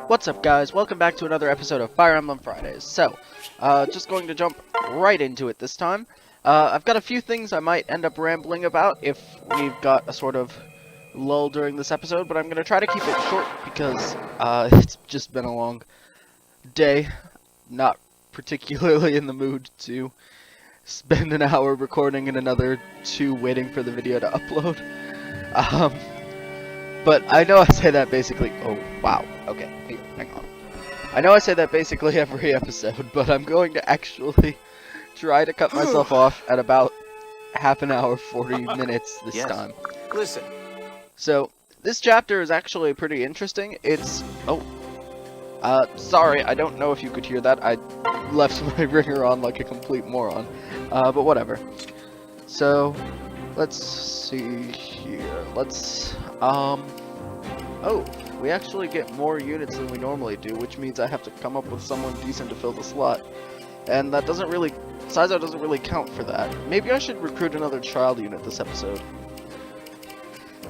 What's up, guys? Welcome back to another episode of Fire Emblem Fridays. So, just going to jump right into it this time. I've got a few things I might end up rambling about if we've got a sort of lull during this episode, but I'm going to try to keep it short because it's just been a long day. Not particularly in the mood to spend an hour recording and another 2 waiting for the video to upload. But I know I say that basically. Oh, wow. Okay, hang on. I know I say that basically every episode, but I'm going to actually try to cut myself off at about half an hour, 40 minutes this time. Listen. So, this chapter is actually pretty interesting. It's... Oh. Sorry, I don't know if you could hear that. I left my ringer on like a complete moron. But whatever. So, let's see here. Let's... Oh, we actually get more units than we normally do, which means I have to come up with someone decent to fill the slot. And that doesn't really... Saizo doesn't really count for that. Maybe I should recruit another child unit this episode.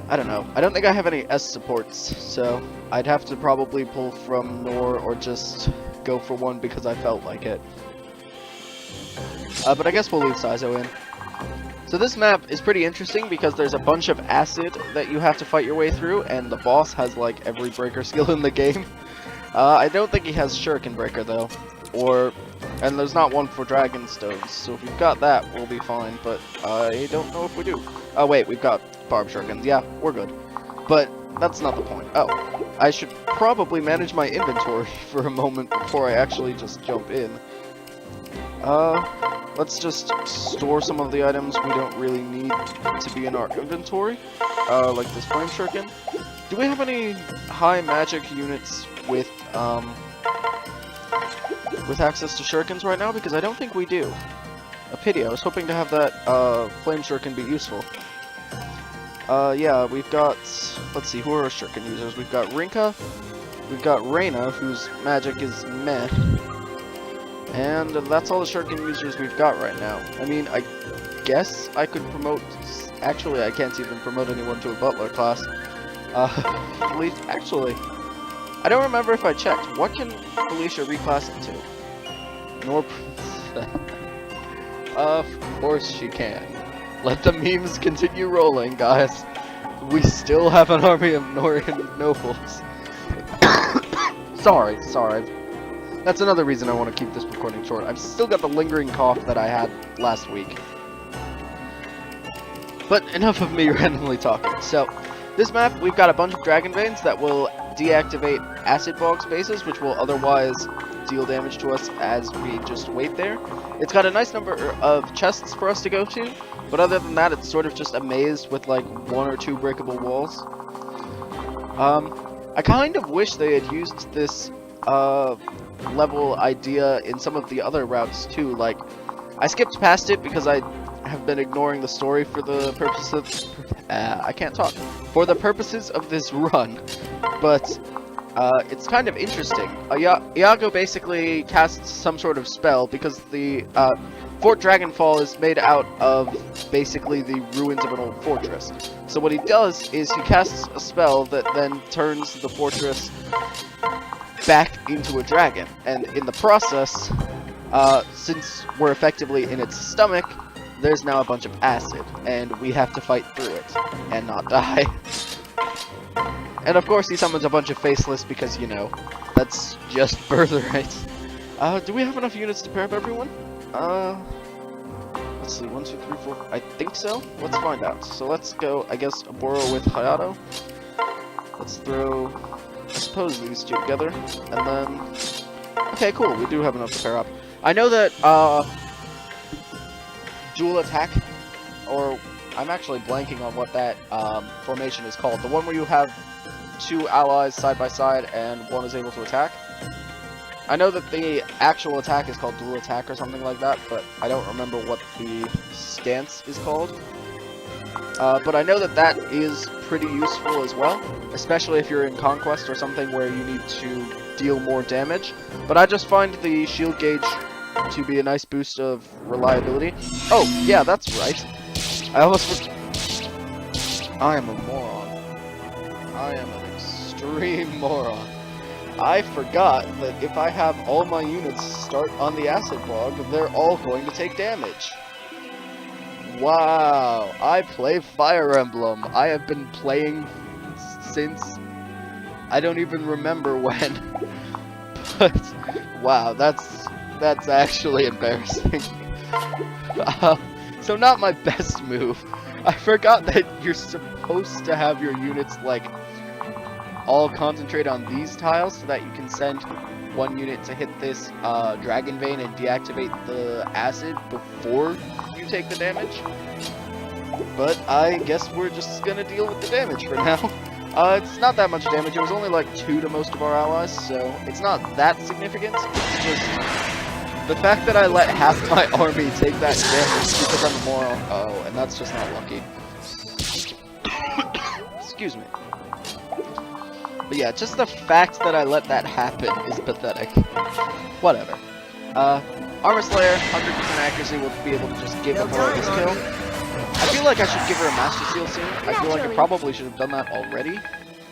I don't know. I don't think I have any S supports, so I'd have to probably pull from Nor or just go for one because I felt like it. But I guess we'll leave Saizo in. So this map is pretty interesting because there's a bunch of acid that you have to fight your way through, and the boss has like every breaker skill in the game. I don't think he has Shuriken Breaker though, and there's not one for Dragon Stones, so if you've got that, we'll be fine, but I don't know if we do. Oh wait, we've got Barb Shurikens, yeah, we're good. But that's not the point. Oh, I should probably manage my inventory for a moment before I actually just jump in. Let's just store some of the items we don't really need to be in our inventory, like this Flame Shuriken. Do we have any high magic units with access to Shurikens right now? Because I don't think we do. A pity, I was hoping to have that, Flame Shuriken be useful. Yeah, we've got, let's see, who are our Shuriken users? We've got Rinka, we've got Reina, whose magic is meh. And that's all the Shuriken users we've got right now. I mean, I guess I could promote... Actually, I can't even promote anyone to a butler class. Actually, I don't remember if I checked. What can Felicia reclass into? Nor... Of course she can. Let the memes continue rolling, guys. We still have an army of Norian nobles. Sorry. That's another reason I want to keep this recording short. I've still got the lingering cough that I had last week. But enough of me randomly talking. So, this map, we've got a bunch of Dragon Veins that will deactivate Acid Bog spaces, which will otherwise deal damage to us as we just wait there. It's got a nice number of chests for us to go to, but other than that, it's sort of just a maze with like 1 or 2 breakable walls. I kind of wish they had used this level idea in some of the other routes too. Like, I skipped past it because I have been ignoring the story for the purposes for the purposes of this run, but it's kind of interesting. Iago basically casts some sort of spell because the Fort Dragonfall is made out of basically the ruins of an old fortress. So what he does is he casts a spell that then turns the fortress back into a dragon, and in the process, since we're effectively in its stomach, there's now a bunch of acid, and we have to fight through it and not die. And of course he summons a bunch of faceless because, you know, that's just Birthright. Do we have enough units to pair up everyone? Let's see, 1, 2, 3, 4, I think so? Let's find out. So let's go, I guess, Aboro with Hayato. Let's throw... I suppose these two together, and then... Okay, cool, we do have enough to pair up. I know that, dual attack, or... I'm actually blanking on what that, formation is called. The one where you have 2 allies side by side, and one is able to attack. I know that the actual attack is called dual attack or something like that, but I don't remember what the stance is called. But I know that that is pretty useful as well, especially if you're in Conquest or something where you need to deal more damage. But I just find the shield gauge to be a nice boost of reliability. Oh, yeah, that's right. I almost... I am a moron. I am an extreme moron. I forgot that if I have all my units start on the acid bog, they're all going to take damage. Wow, I play Fire Emblem. I have been playing since I don't even remember when. But wow, that's actually embarrassing. So not my best move. I forgot that you're supposed to have your units like all concentrate on these tiles so that you can send one unit to hit this dragon vein and deactivate the acid before you take the damage. But I guess we're just gonna deal with the damage for now. It's not that much damage. It was only like 2 to most of our allies, so it's not that significant. It's just the fact that I let half my army take that damage because I'm a moron. Oh, and that's just not lucky. Excuse me. But yeah, just the fact that I let that happen is pathetic. Whatever. Armor Slayer, 100% accuracy, will be able to just give up her this kill. I feel like I should give her a Master Seal soon. I feel like I probably should have done that already.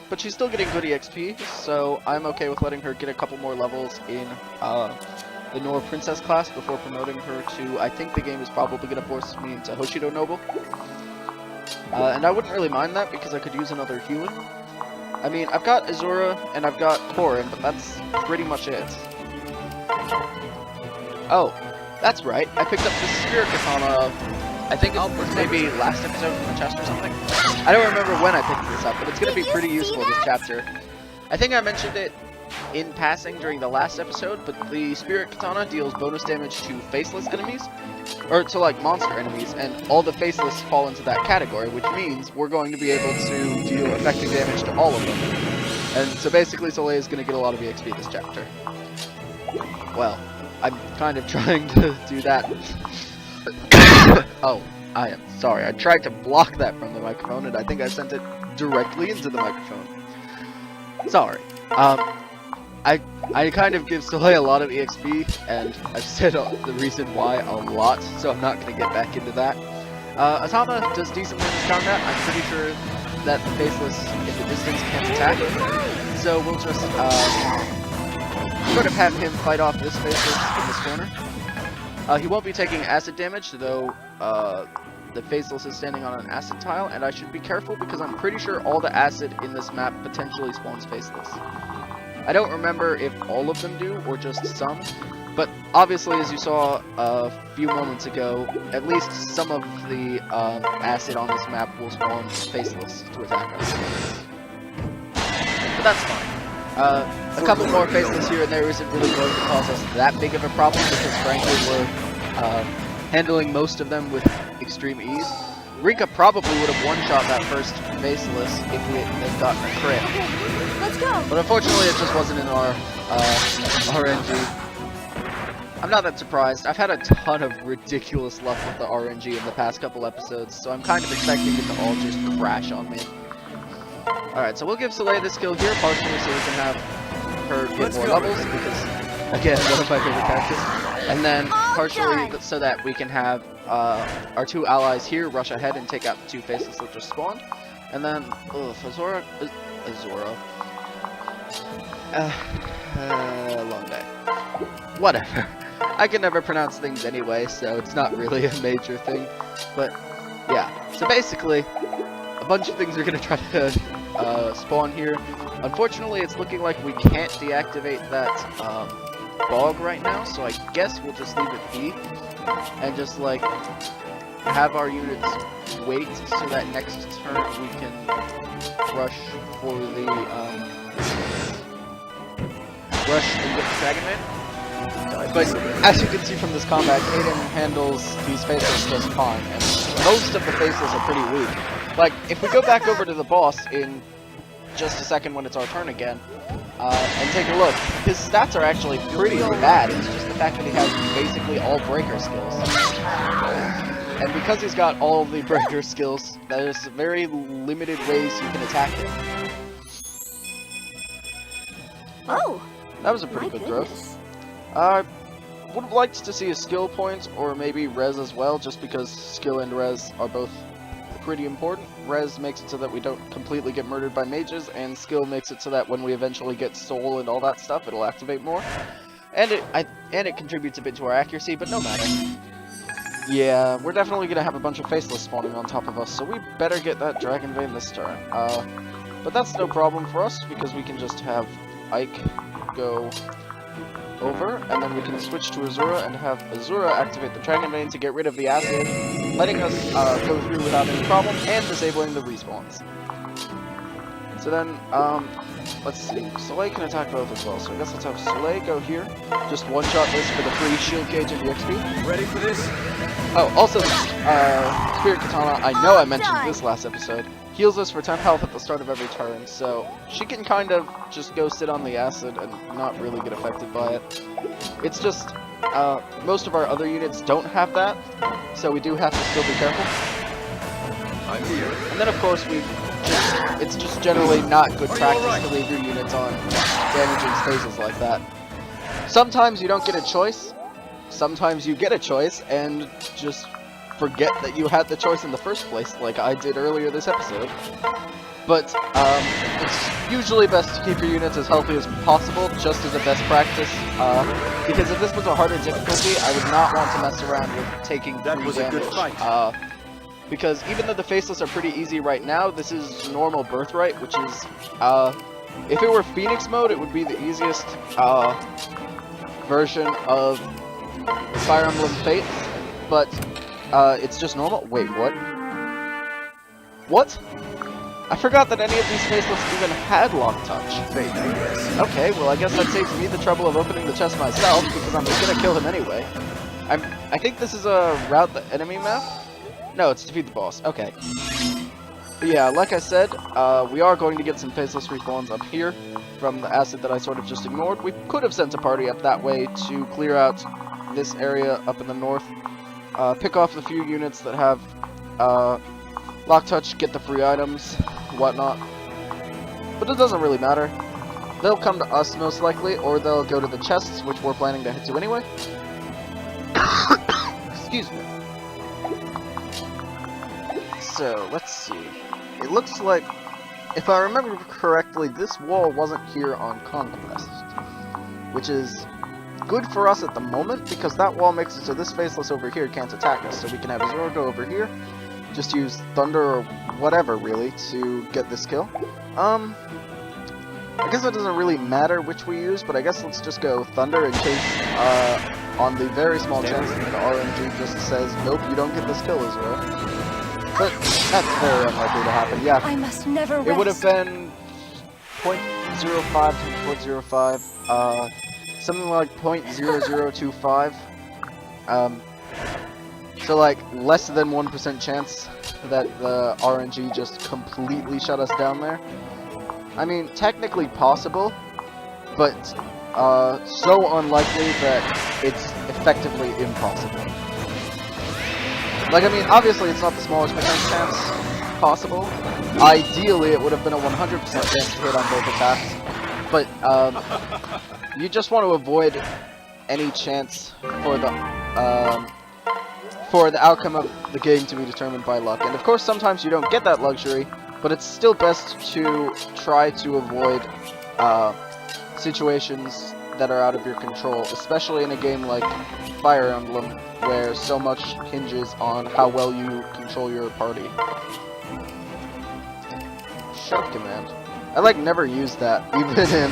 But she's still getting good EXP, so I'm okay with letting her get a couple more levels in the Nora Princess class before promoting her to, I think the game is probably going to force me into Hoshido Noble. And I wouldn't really mind that because I could use another healer. I mean, I've got Azura and I've got Korin, but that's pretty much it. Oh, that's right. I picked up the Spirit Katana, I think it was maybe last episode from the chest or something. I don't remember when I picked this up, but it's going to be pretty useful this chapter. I think I mentioned it in passing during the last episode, but the Spirit Katana deals bonus damage to faceless enemies, or to like monster enemies, and all the faceless fall into that category, which means we're going to be able to deal effective damage to all of them. And so basically Soleil is going to get a lot of EXP this chapter. Well, I'm kind of trying to do that. Oh, I am sorry. I tried to block that from the microphone, and I think I sent it directly into the microphone. Sorry. I kind of give Soleil a lot of EXP, and I've said the reason why a lot, so I'm not going to get back into that. Atama does decently in this combat. I'm pretty sure that the Faceless in the distance can't attack, so we'll just sort of have him fight off this Faceless in this corner. He won't be taking acid damage, though the Faceless is standing on an acid tile, and I should be careful because I'm pretty sure all the acid in this map potentially spawns Faceless. I don't remember if all of them do, or just some, but obviously, as you saw a few moments ago, at least some of the acid on this map will spawn Faceless to attack us. But that's fine. A couple more Faceless here and there isn't really going to cause us that big of a problem, because frankly, we're handling most of them with extreme ease. Rika probably would have one-shot that first Faceless if we had gotten a crit. Let's go. But unfortunately, it just wasn't in our RNG. I'm not that surprised. I've had a ton of ridiculous luck with the RNG in the past couple episodes, so I'm kind of expecting it to all just crash on me. Alright, so we'll give Soleil this skill here, partially so we can have her get more levels, because, again, one of my favorite characters. And then partially so that we can have our two allies here rush ahead and take out the two Faceless that just spawned. And then, Azura. Long day. Whatever. I can never pronounce things anyway, so it's not really a major thing. But, yeah. So basically, a bunch of things are going to try to spawn here. Unfortunately, it's looking like we can't deactivate that bog right now, so I guess we'll just leave it be. And just, like, have our units wait so that next turn we can rush for the, rush and get the Dragon Man. But as you can see from this combat, Aiden handles these Faceless just fine, and most of the Faceless are pretty weak. Like, if we go back over to the boss in just a second when it's our turn again, and take a look, his stats are actually pretty bad. It's just the fact that he has basically all breaker skills. And because he's got all the breaker skills, there's very limited ways you can attack him. Oh! That was a pretty good growth. I would have liked to see a skill point, or maybe res as well, just because skill and res are both pretty important. Res makes it so that we don't completely get murdered by mages, and skill makes it so that when we eventually get soul and all that stuff, it'll activate more. And it contributes a bit to our accuracy, but no matter. Yeah, we're definitely gonna have a bunch of faceless spawning on top of us, so we better get that Dragon Vein this turn. But that's no problem for us, because we can just have Ike go over, and then we can switch to Azura and have Azura activate the Dragon Vein to get rid of the acid, letting us go through without any problem, and disabling the respawns. So then, let's see, Soleil can attack both as well, so I guess let's have Soleil go here, just one-shot this for the free shield gauge and the XP. Ready for this? Oh, also, Spirit Katana, I know I mentioned this last episode, heals us for 10 health at the start of every turn, so she can kind of just go sit on the acid and not really get affected by it. It's just, most of our other units don't have that, so we do have to still be careful. I'm here. And then of course it's just generally not good practice to leave your units on damaging spaces like that. Sometimes you don't get a choice, sometimes you get a choice and just forget that you had the choice in the first place, like I did earlier this episode. But it's usually best to keep your units as healthy as possible, just as a best practice, because if this was a harder difficulty, I would not want to mess around with taking free damage. That was a good fight. Because even though the Faceless are pretty easy right now, this is normal Birthright, which is, if it were Phoenix mode, it would be the easiest version of Fire Emblem Fates, but it's just normal. Wait, what? What? I forgot that any of these Faceless even had Lock Touch. Okay, well I guess that saves me the trouble of opening the chest myself, because I'm just gonna kill him anyway. I think this is a route the enemy map? No, it's defeat the boss. Okay. But yeah, like I said, we are going to get some Faceless respawns up here from the acid that I sort of just ignored. We could have sent a party up that way to clear out this area up in the north. Pick off the few units that have Lock Touch, get the free items, whatnot. But it doesn't really matter. They'll come to us most likely, or they'll go to the chests, which we're planning to head to anyway. Excuse me. So, let's see. It looks like, if I remember correctly, this wall wasn't here on Conquest, which is good for us at the moment, because that wall makes it so this Faceless over here can't attack us, so we can have Azura go over here, just use Thunder or whatever, really, to get this kill. I guess it doesn't really matter which we use, but I guess let's just go Thunder in case, on the very small chance that the RNG just says, nope, you don't get this kill, Azura. But that's very unlikely to happen, yeah. I must never rest. It would have been 0.05 to 0.05, something like 0.0025. So like less than 1% chance that the RNG just completely shut us down there. I mean, technically possible, but so unlikely that it's effectively impossible. Like, I mean, obviously it's not the smallest percent chance possible. Ideally, it would have been a 100% chance to hit on both attacks. But, you just want to avoid any chance for the outcome of the game to be determined by luck. And of course, sometimes you don't get that luxury, but it's still best to try to avoid situations that are out of your control, especially in a game like Fire Emblem, where so much hinges on how well you control your party. Shove command. I like never used that, even in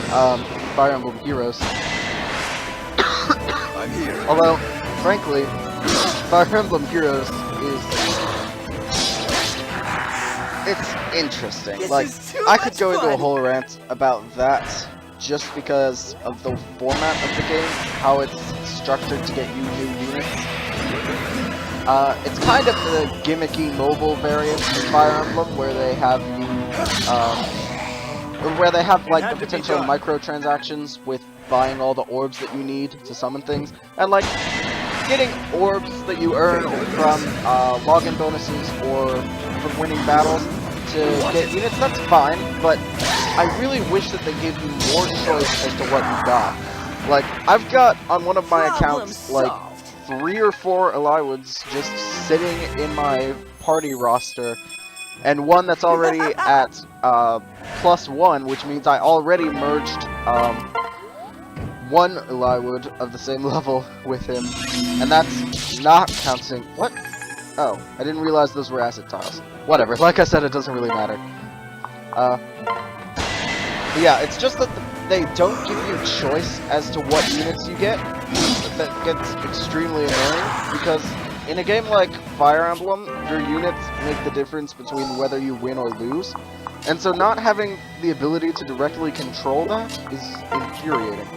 Fire Emblem Heroes. I'm here. Although, frankly, Fire Emblem Heroes it's interesting. Like, I could go into a whole rant about that just because of the format of the game, how it's structured to get you new units. It's kind of the gimmicky mobile variant of Fire Emblem, where they have like the potential microtransactions with buying all the orbs that you need to summon things, and like getting orbs that you earn from login bonuses or from winning battles to get units. That's fine, but I really wish that they gave you more choice as to what you got. Like, I've got on one of my accounts like 3 or 4 Eliwoods just sitting in my party roster and one that's already at +1, which means I already merged one Eliwood of the same level with him, and that's not counting. What? Oh, I didn't realize those were acid tiles. Whatever, like I said, it doesn't really matter. But yeah, it's just that they don't give you choice as to what units you get. That gets extremely annoying, because in a game like Fire Emblem, your units make the difference between whether you win or lose. And so not having the ability to directly control that is infuriating.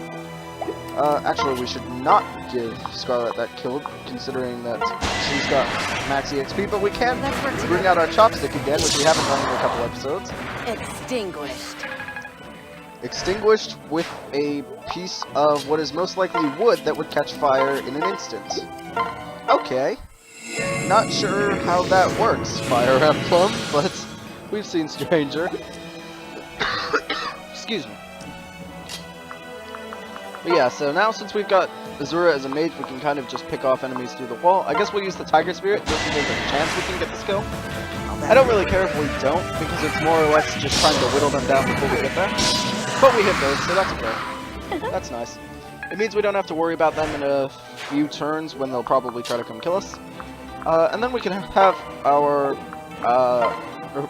Actually, we should not give Scarlet that kill, considering that she's got max EXP, but we can bring out our chopstick again, which we haven't done in a couple episodes. Extinguished. Extinguished with a piece of what is most likely wood that would catch fire in an instant. Okay. Not sure how that works, Fire Emblem, but we've seen stranger. Excuse me. But yeah, so now since we've got Azura as a mage, we can kind of just pick off enemies through the wall. I guess we'll use the Tiger Spirit just because there's a chance we can get this kill. I don't really care if we don't, because it's more or less just trying to whittle them down before we get there. But we hit those, so that's okay. That's nice. It means we don't have to worry about them in a few turns when they'll probably try to come kill us. And then we can have our,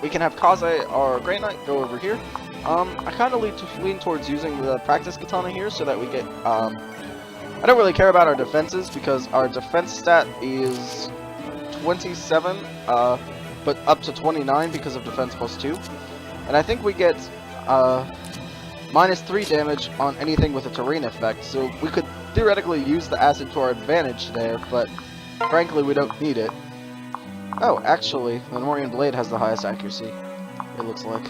we can have Kaze, our Grey Knight, go over here. I kind of lean towards using the practice katana here so that we get, I don't really care about our defenses because our defense stat is 27, but up to 29 because of defense +2. And I think we get, -3 damage on anything with a terrain effect, so we could theoretically use the acid to our advantage there, but frankly we don't need it. Oh, actually, the Morian Blade has the highest accuracy, it looks like.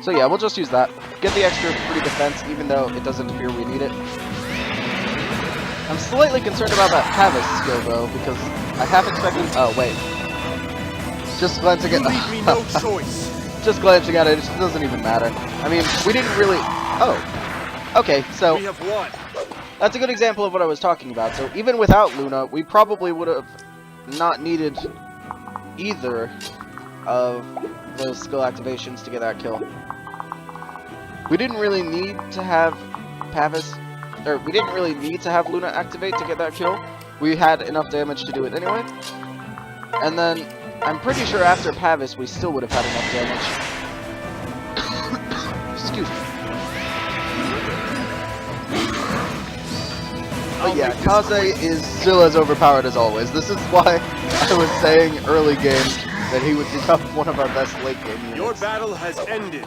So yeah, we'll just use that. Get the extra free defense, even though it doesn't appear we need it. I'm slightly concerned about that Pavis skill, though, because I half expected... Oh, wait. Just glancing at... Leave me no choice. Just glancing at it, it doesn't even matter. I mean, we didn't really... Oh. Okay, so... We have won. That's a good example of what I was talking about. So even without Luna, we probably would have not needed either of those skill activations to get that kill. We didn't really need to have Pavis, or we didn't really need to have Luna activate to get that kill. We had enough damage to do it anyway. And then, I'm pretty sure after Pavis, we still would have had enough damage. Excuse me. But yeah, Kaze is still as overpowered as always. This is why I was saying early game that he would become one of our best late game units. Your battle has ended.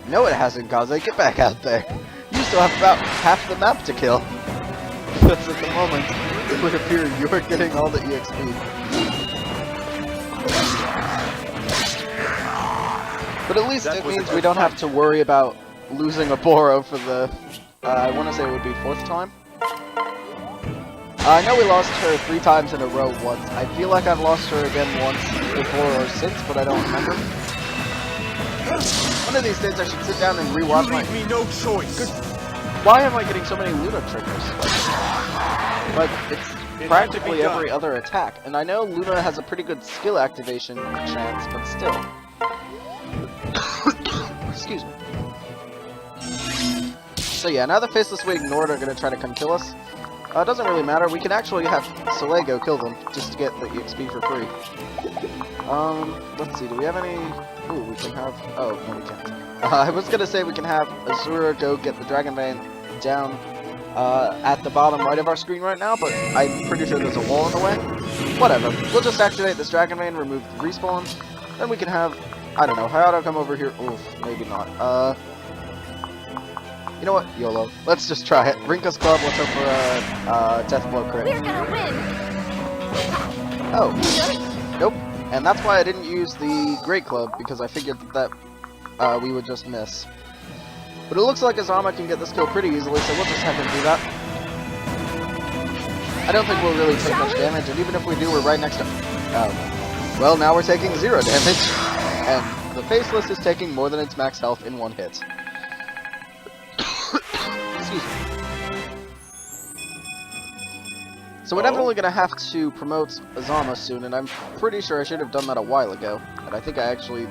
No, it hasn't, Kaze. Get back out there. You still have about half the map to kill. Because at the moment, it would appear you're getting all the EXP. But at least it means we don't have to worry about losing a Boro for the, I want to say it would be 4th time. I know we lost her 3 times in a row once. I feel like I've lost her again once before or since, but I don't remember. One of these days I should sit down and rewatch my... Leave me no choice. Good. Why am I getting so many Luna triggers? Like, it's practically every other attack. And I know Luna has a pretty good skill activation chance, but still. Excuse me. So yeah, now the Faceless We Ignored are going to try to come kill us. It doesn't really matter. We can actually have Soleil go kill them, just to get the EXP for free. Let's see, do we have any... Ooh, we can have... Oh, no we can't. I was gonna say we can have Azura go get the Dragon Vein down at the bottom right of our screen right now, but I'm pretty sure there's a wall in the way. Whatever. We'll just activate this Dragon Vein, remove the respawns, then we can have... I don't know, Hayato come over here... Oof, maybe not. You know what? YOLO. Let's just try it. Rinka's Club, let's hope for a Death Blow crit. We're gonna win. Oh. Nope. And that's why I didn't use the Great Club, because I figured that we would just miss. But it looks like Azama can get this kill pretty easily, so we'll just have him do that. I don't think we'll really take much damage, and even if we do, we're right next to... well, now we're taking 0 damage, and the Faceless is taking more than its max health in 1 hit. Excuse me. So we're definitely gonna have to promote Azama soon, and I'm pretty sure I should have done that a while ago. And I think I actually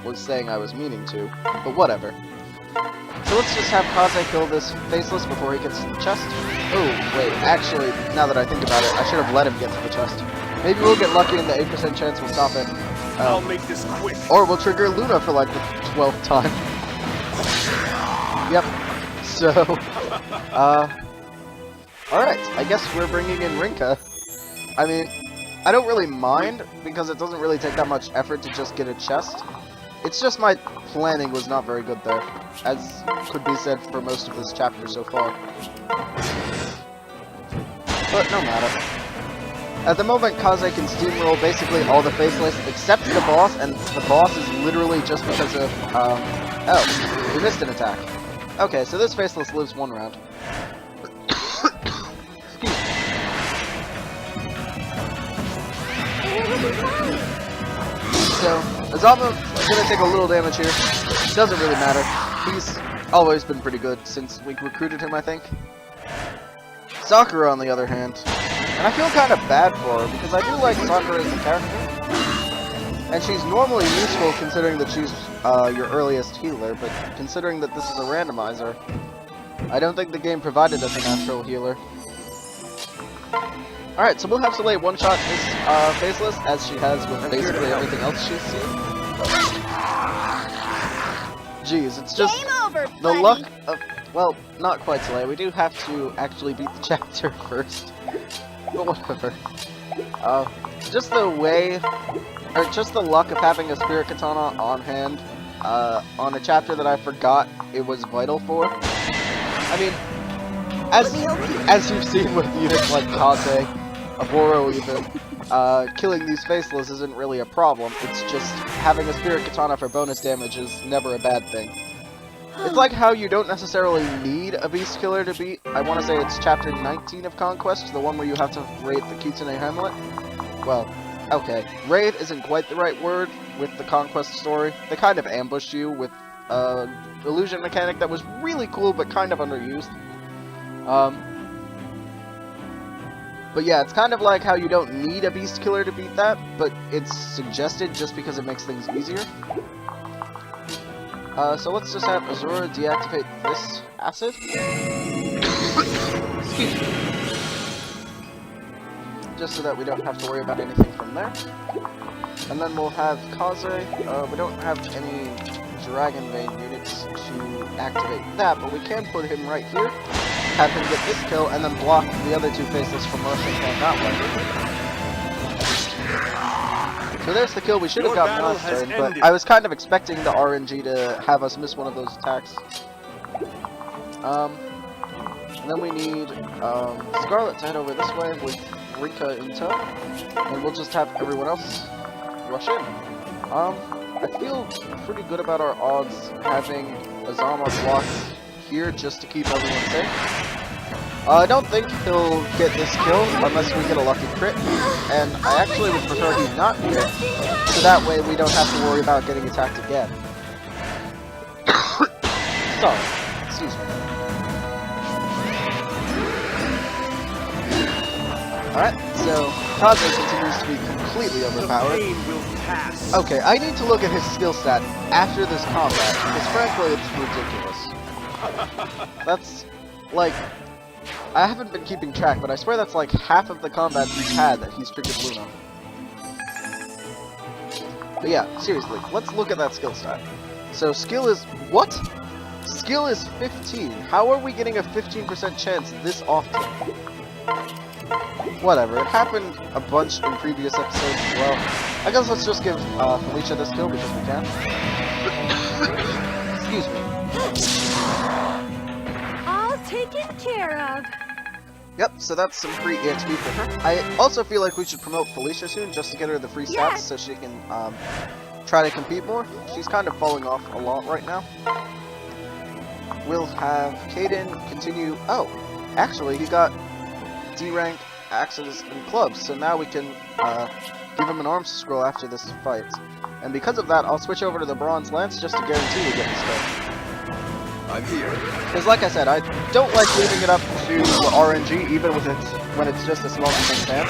was saying I was meaning to, but whatever. So let's just have Kaze kill this Faceless before he gets to the chest. Oh, wait, actually, now that I think about it, I should have let him get to the chest. Maybe we'll get lucky and the 8% chance will stop it. I'll make this quick. Or we'll trigger Luna for like the 12th time. Yep. So, alright, I guess we're bringing in Rinka. I mean, I don't really mind, because it doesn't really take that much effort to just get a chest. It's just my planning was not very good there, as could be said for most of this chapter so far. But no matter. At the moment, Kaze can steamroll basically all the Faceless except the boss, and the boss is literally just because of, oh, we missed an attack. Okay, so this Faceless lives one round. So, Azama is gonna take a little damage here. Doesn't really matter. He's always been pretty good since we recruited him, I think. Sakura, on the other hand. And I feel kind of bad for her, because I do like Sakura as a character. And she's normally useful considering that she's your earliest healer, but considering that this is a randomizer, I don't think the game provided us a natural healer. Alright, so we'll have to one-shot this Faceless, as she has with basically everything else she's seen. Jeez, it's just the luck of... Well, not quite Soleil. We do have to actually beat the chapter first. But whatever. Just the way... Or just the luck of having a Spirit Katana on hand on a chapter that I forgot it was vital for. I mean, as you've seen with units like Kaze, Aboro even, killing these Faceless isn't really a problem. It's just having a Spirit Katana for bonus damage is never a bad thing. It's like how you don't necessarily need a Beast Killer to beat. I want to say it's chapter 19 of Conquest, the one where you have to raid the Kitsune Hamlet. Well, okay, raid isn't quite the right word with the Conquest story. They kind of ambushed you with an illusion mechanic that was really cool but kind of underused. But yeah, it's kind of like how you don't need a Beast Killer to beat that, but it's suggested just because it makes things easier. So let's just have Azura deactivate this acid. Excuse me. Just so that we don't have to worry about anything from there. And then we'll have Kaze. We don't have any Dragon Vein units to activate that, but we can put him right here, have him get this kill, and then block the other two Faceless from rushing on that way. So there's the kill we should have gotten last turn, but I was kind of expecting the RNG to have us miss one of those attacks. And then we need Scarlet to head over this way with Rinka in tow, and we'll just have everyone else rush in. I feel pretty good about our odds having Azama blocked here just to keep everyone safe. I don't think he'll get this kill unless we get a lucky crit, and I actually would prefer he not crit, so that way we don't have to worry about getting attacked again. Sorry, excuse me. Alright, so Kaze continues to be completely overpowered. Okay, I need to look at his skill stat after this combat, because frankly it's ridiculous. That's, like, I haven't been keeping track, but I swear that's like half of the combats he's had that he's triggered Luna. But yeah, seriously, let's look at that skill stat. So skill is, what? Skill is 15. How are we getting a 15% chance this often? Whatever, it happened a bunch in previous episodes as well. I guess let's just give Felicia this kill because we can. Excuse me. All taken care of. Yep, so that's some free EXP for her. I also feel like we should promote Felicia soon just to get her the free stats so she can try to compete more. She's kind of falling off a lot right now. We'll have Kaden continue... Oh, actually he got D-rank axes and clubs, so now we can give him an arms scroll after this fight. And because of that, I'll switch over to the bronze lance just to guarantee we get this kill. I'm here. Because like I said, I don't like leaving it up to RNG, even with when it's just a small chance.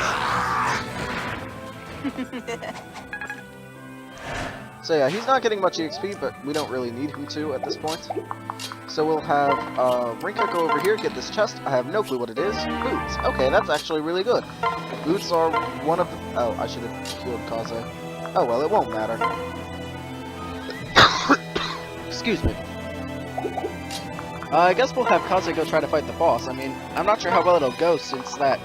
So yeah, he's not getting much EXP, but we don't really need him to at this point. So we'll have Rinka go over here, get this chest. I have no clue what it is. Boots. Okay, that's actually really good. Boots are one of the... Oh, I should have killed Kaze. Oh well, it won't matter. Excuse me. I guess we'll have Kaze go try to fight the boss. I mean, I'm not sure how well it'll go since that,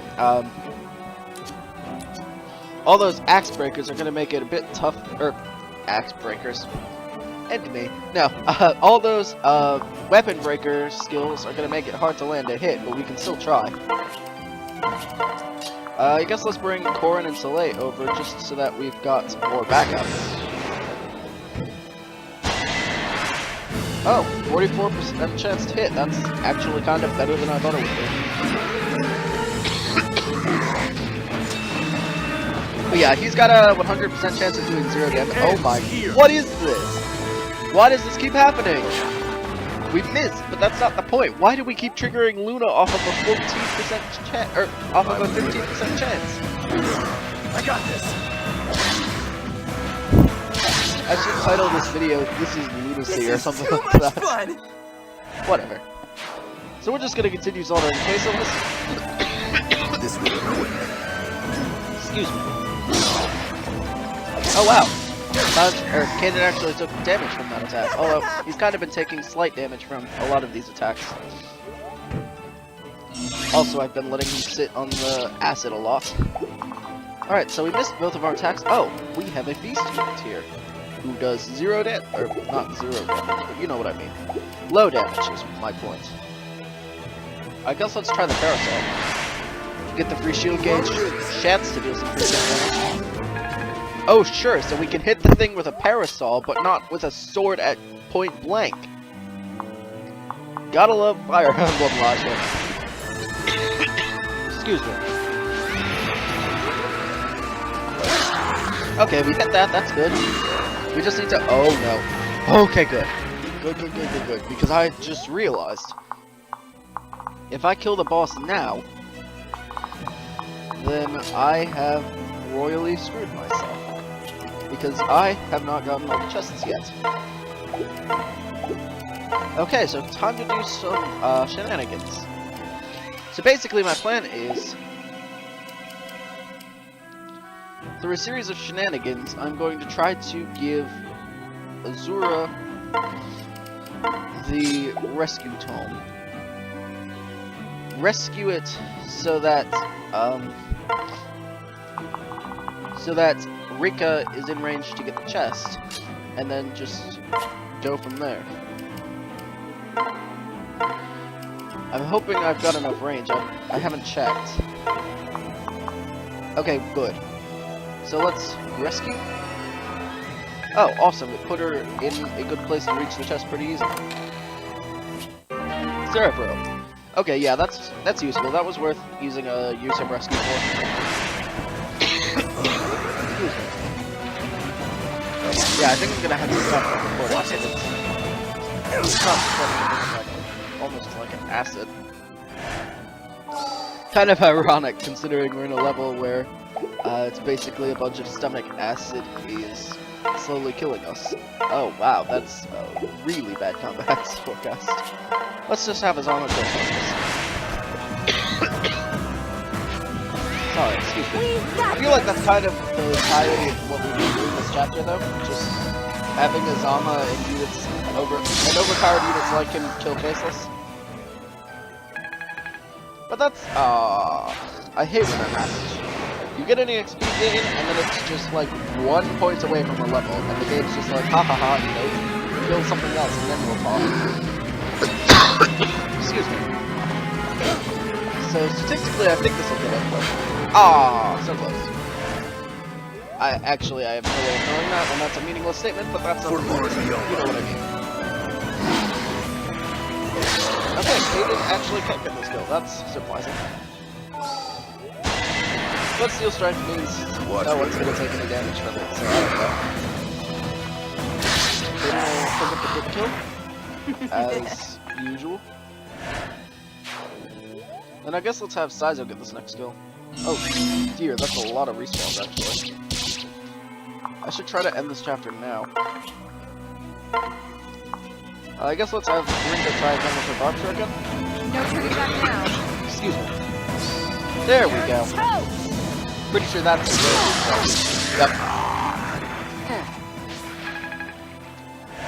all those axe breakers are gonna make it a bit tough, axe breakers. And me. No, all those, weapon breaker skills are gonna make it hard to land a hit, but we can still try. I guess let's bring Korin and Soleil over just so that we've got more backups. Oh, 44% chance to hit. That's actually kind of better than I thought it would be. But yeah, he's got a 100% chance of doing 0 damage. Oh my, what is this? Why does this keep happening? We missed, but that's not the point. Why do we keep triggering Luna off of a 14% chance, or off of a 15% chance? I got this. I should title this video, "This is Lunacy," or something like that. Fun. Whatever. So we're just gonna continue soldering. Okay, so let's... This will annoy. Excuse me. Oh wow. Kaden actually took damage from that attack, although he's kind of been taking slight damage from a lot of these attacks. Also, I've been letting him sit on the acid a lot. Alright, so we missed both of our attacks. Oh, we have a feast unit here, who does 0 damage, or not 0 damage, but you know what I mean. Low damage is my point. I guess let's try the parasol. Get the free shield gauge, chance to deal some free shield damage. Oh sure, so we can hit the thing with a parasol, but not with a sword at point blank. Gotta love Fire Emblem logic. Excuse me. Okay, we hit that, that's good. We just need to... Oh no. Okay, good. Good. Because I just realized, if I kill the boss now, then I have royally screwed myself. Because I have not gotten all the chests yet. Okay, so time to do some shenanigans. So basically my plan is, through a series of shenanigans, I'm going to try to give Azura the rescue tome. Rescue it so that Rika is in range to get the chest, and then just go from there. I'm hoping I've got enough range. I haven't checked. Okay, good. So let's rescue. Oh, awesome. It put her in a good place to reach the chest pretty easily. Cerebro. Okay, yeah, that's useful. That was worth using a use of rescue for. Yeah, I think I'm gonna have to stop recording. It's not almost like an acid. Kind of ironic considering we're in a level where it's basically a bunch of stomach acid is slowly killing us. Oh wow, that's a really bad combat forecast. Let's just have his armor go for this. Sorry, excuse me. I feel like that's kind of the entirety of what we've been doing this chapter, though. Just having Azama and units overpowered units like him kill Faceless. But that's I hate when that happens. You get an EXP gain, and then it's just like 1 point away from a level, and the game's just like, ha ha ha, you know, kill something else, and then we'll fall. Excuse me. So statistically, I think this will get it. Ah, so close. I have no way of knowing that, and that's a meaningless statement, but that's you know what I mean. Okay, Kaden actually can't get this kill. That's surprising. But Steel Strike means no one's gonna take any damage from it, so I don't know. Kaden will pick up the good kill, as usual. And I guess let's have Saizo get this next skill. Oh, dear, that's a lot of respawns, actually. I should try to end this chapter now. I guess let's have Ringo try again with her Barbs again. No turning back now. Excuse me. There we go. Pretty sure that's the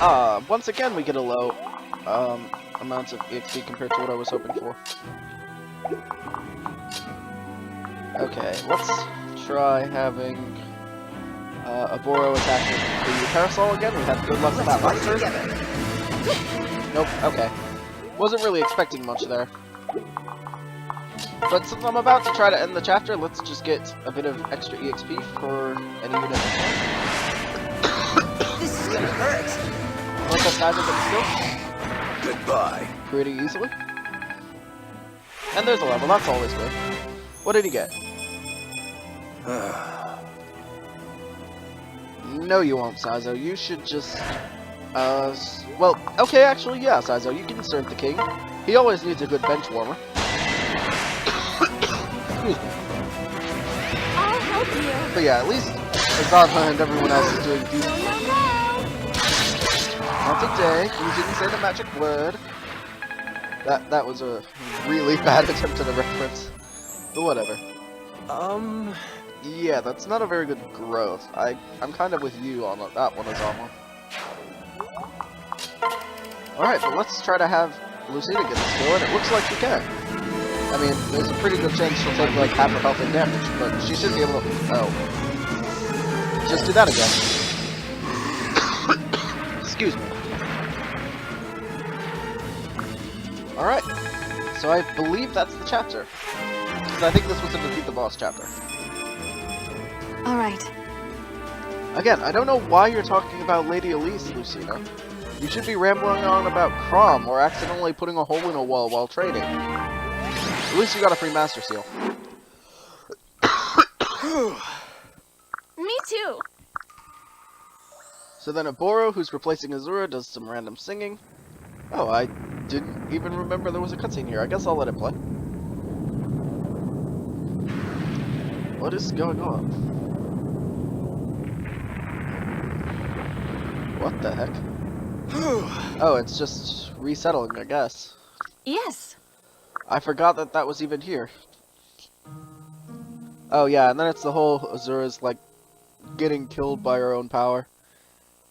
Yep. Once again we get a low amounts of EXP compared to what I was hoping for. Okay, let's try having a Boro attack with the Parasol again. We had good luck with that last turn. Nope, okay. Wasn't really expecting much there. But since I'm about to try to end the chapter, let's just get a bit of extra EXP for any unit. This is gonna hurt. Once that guy gets a skill. Goodbye. Pretty easily. And there's a level, that's always good. What did he get? No you won't, Saizo. You should just... well, okay, actually, yeah, Saizo, you can serve the king. He always needs a good bench warmer. Excuse me. I'll help you. But yeah, at least Azava and everyone else is doing decent. Not today. You didn't say the magic word. That was a really bad attempt at a reference. But whatever. Yeah, that's not a very good growth. I'm kind of with you on that one, Azama. Alright, but let's try to have Lucina get the skill, and it looks like she can. I mean, there's a pretty good chance she'll take like half her health and damage, but she should be able to... Oh. Just do that again. Excuse me. Alright. So I believe that's the chapter. Because I think this was a defeat the boss chapter. Alright. Again, I don't know why you're talking about Lady Elise, Lucina. You should be rambling on about Crom or accidentally putting a hole in a wall while trading. At least you got a free Master Seal. Me too. So then Aboro, who's replacing Azura, does some random singing. Oh, I didn't even remember there was a cutscene here. I guess I'll let it play. What is going on? What the heck? Oh, it's just resettling, I guess. Yes. I forgot that that was even here. Oh yeah, and then it's the whole Azura's like getting killed by her own power.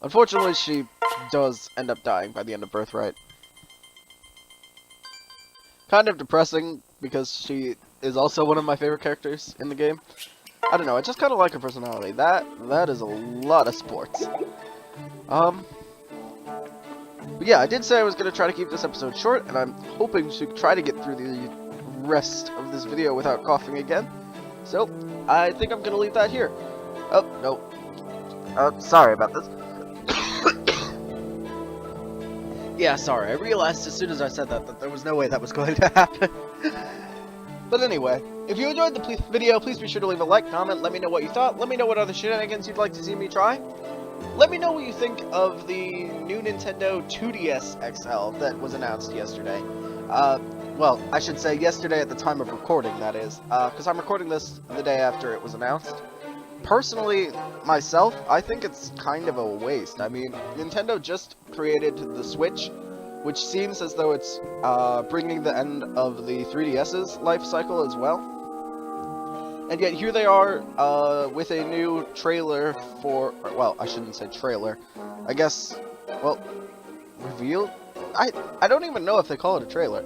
Unfortunately, she does end up dying by the end of Birthright. Kind of depressing because she is also one of my favorite characters in the game. I don't know, I just kind of like her personality. That is a lot of sports. But yeah, I did say I was going to try to keep this episode short, and I'm hoping to try to get through the rest of this video without coughing again. So, I think I'm going to leave that here. Oh, no. Sorry about this. Yeah, sorry. I realized as soon as I said that there was no way that was going to happen. But anyway, if you enjoyed the video, please be sure to leave a like, comment, let me know what you thought, let me know what other shenanigans you'd like to see me try. Let me know what you think of the new Nintendo 2DS XL that was announced yesterday. Well, I should say yesterday at the time of recording, that is. Because I'm recording this the day after it was announced. Personally, myself, I think it's kind of a waste. I mean, Nintendo just created the Switch, which seems as though it's bringing the end of the 3DS's life cycle as well. And yet here they are with a new trailer for, well, I shouldn't say trailer. I guess, well, reveal? I don't even know if they call it a trailer.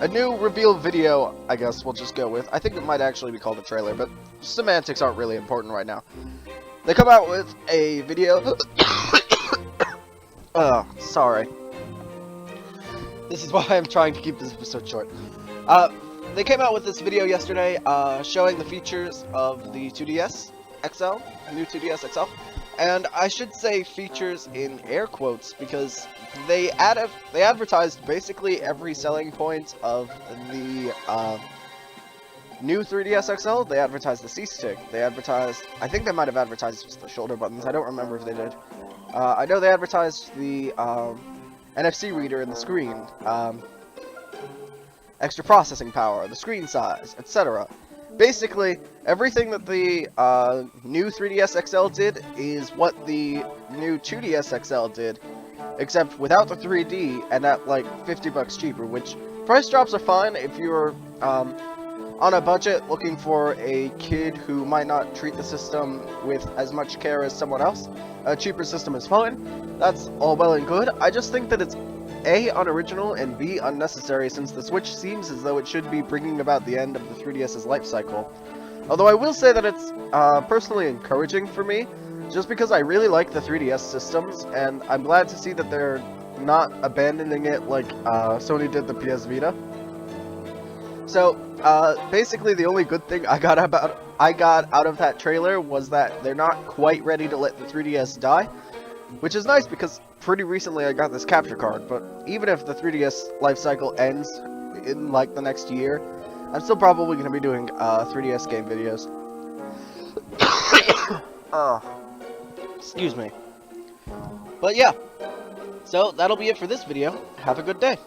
A new reveal video, I guess we'll just go with. I think it might actually be called a trailer, but semantics aren't really important right now. They come out with a video. Oh, sorry. This is why I'm trying to keep this episode short. They came out with this video yesterday, showing the features of the 2DS XL, new 2DS XL, and I should say features in air quotes because they advertised basically every selling point of the new 3DS XL. They advertised the C-Stick, they advertised, I think they might have advertised just the shoulder buttons, I don't remember if they did. I know they advertised the NFC reader in the screen, extra processing power, the screen size, etc. Basically, everything that the new 3DS XL did is what the new 2DS XL did, except without the 3D and at like $50 cheaper, which price drops are fine if you're on a budget looking for a kid who might not treat the system with as much care as someone else. A cheaper system is fine. That's all well and good. I just think that it's A, unoriginal, and B, unnecessary, since the Switch seems as though it should be bringing about the end of the 3DS's life cycle. Although I will say that it's personally encouraging for me, just because I really like the 3DS systems, and I'm glad to see that they're not abandoning it like Sony did the PS Vita. So, basically the only good thing I got out of that trailer was that they're not quite ready to let the 3DS die, which is nice because pretty recently I got this capture card, but even if the 3DS life cycle ends in like the next year, I'm still probably going to be doing 3DS game videos. Excuse me. But yeah, so that'll be it for this video. Have a good day.